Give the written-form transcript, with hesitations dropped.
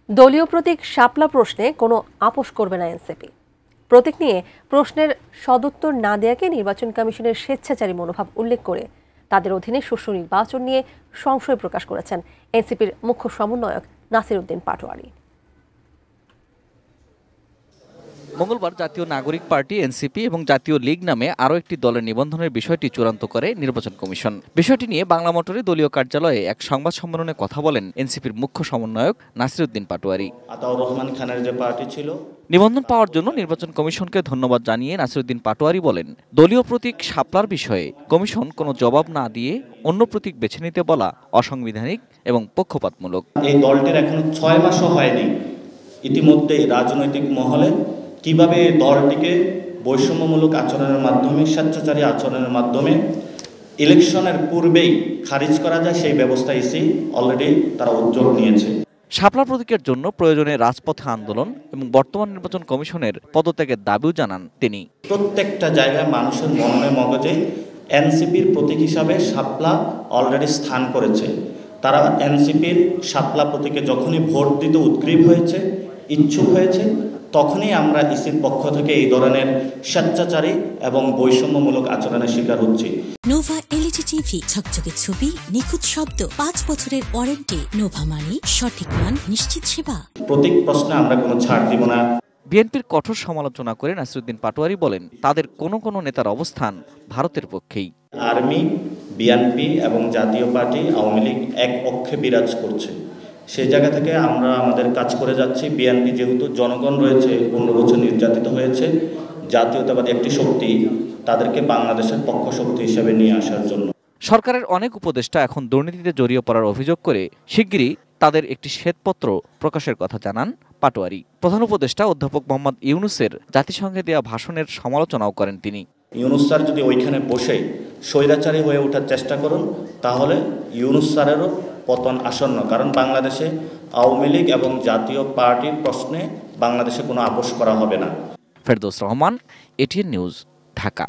দলীয় প্রতীক শাপলা প্রশ্নে কোনো আপোষ করবে না এনসিপি। প্রতীক নিয়ে প্রশ্নের সদুত্তর না দেয়াকে নির্বাচন কমিশনের স্বেচ্ছাচারী মনোভাব উল্লেখ করে তাদের অধীনে সুষ্ঠু নির্বাচন নিয়ে সংশয় প্রকাশ করেছেন এনসিপির মুখ্য সমন্বয়ক নাসির উদ্দিন পাটোয়ারি। মঙ্গলবার জাতীয় নাগরিক পার্টি এনসিপি এবং জাতীয় লীগ নামে আরও একটি দলের নিবন্ধনের বিষয়টি চূড়ান্ত করে নির্বাচন কমিশন। বিষয়টি নিয়ে বাংলা মোটরে দলীয় কার্যালয়ে এক সংবাদ সম্মেলনে কথা বলেন এনসিপির মুখ্য সমন্বয়ক নাসির উদ্দিন পাটোয়ারি। আতাউর রহমান খানের যে পার্টি ছিল, নিবন্ধন পাওয়ার জন্য নির্বাচন কমিশনকে ধন্যবাদ জানিয়ে নাসির উদ্দিন পাটোয়ারি বলেন, দলীয় প্রতীক শাপলার বিষয়ে কমিশন কোনো জবাব না দিয়ে অন্য প্রতীক বেছে নিতে বলা অসাংবিধানিক এবং পক্ষপাতমূলক। এই দলটির এখনো 6 মাসও হয়নি, ইতিমধ্যেই রাজনৈতিক মহলে কিভাবে দলটিকে বৈষম্যমূলক আচরণের মাধ্যমে, স্বেচ্ছাচারী আচরণের মাধ্যমে ইলেকশনের পূর্বেই খারিজ করা যায় সেই ব্যবস্থা ইসি অলরেডি তারা উদ্যোগ নিয়েছে। শাপলা প্রতীকের জন্য প্রয়োজনে রাজপথে আন্দোলন এবং বর্তমান নির্বাচন কমিশনের পদত্যাগের দাবিও জানান তিনি। প্রত্যেকটা জায়গায় মানুষের মনে মগজে এনসিপির প্রতীক হিসাবে শাপলা অলরেডি স্থান করেছে। তারা এনসিপির শাপলা প্রতীকে যখনই ভোট দিতে উদ্গ্রীব হয়েছে, ইচ্ছুক হয়েছে, তখনই আমরা ইসির পক্ষ থেকে এই ধরনের স্বেচ্ছাচারী এবং বৈষম্যমূলক আচরণের শিকার হচ্ছি। নোভা এলইডি টিভি, ঝকঝকে ছবি, নিখুঁত শব্দ, 5 বছরের ওয়ারেন্টি। নোভা মানি সঠিক মান, নিশ্চিত সেবা। প্রতীক প্রশ্নে আমরা কোনো ছাড় দিব না। বিএনপির কঠোর সমালোচনা করে নাসির উদ্দিন পাটোয়ারি বলেন, তাদের কোনো নেতার অবস্থান ভারতের পক্ষেই। আর্মি, বিএনপি এবং জাতীয় পার্টি, আওয়ামী লীগ এক পক্ষে বিরাজ করছে। সেই জায়গা থেকে আমরা আমাদের কাজ করে যাচ্ছি। বিএনপি যেহেতু জনগণ রয়েছে, 15 বছর নির্যাতিত হয়েছে, জাতীয়তাবাদী একটি শক্তি, তাদেরকে বাংলাদেশের পক্ষ শক্তি হিসেবে নিয়ে আসার জন্য। সরকারের অনেক উপদেষ্টা এখন দুর্নীতিতে জড়িয়ে পড়ার অভিযোগ করে শিগগিরই তাদের একটি শ্বেতপত্র প্রকাশের কথা জানান পাটোয়ারি। প্রধান উপদেষ্টা অধ্যাপক মোহাম্মদ ইউনূসের জাতিসংঘে দেওয়া ভাষণের সমালোচনাও করেন তিনি। ইউনূস স্যার যদি ওইখানে বসে স্বৈরাচারী হয়ে ওঠার চেষ্টা করুন, তাহলে ইউনূস স্যারেরও পতন আসন্ন। কারণ বাংলাদেশে আওয়ামী লীগ এবং জাতীয় পার্টির প্রশ্নে বাংলাদেশে কোনো আপোষ করা হবে না। Ferdous Rahman, ATN news, Dhaka.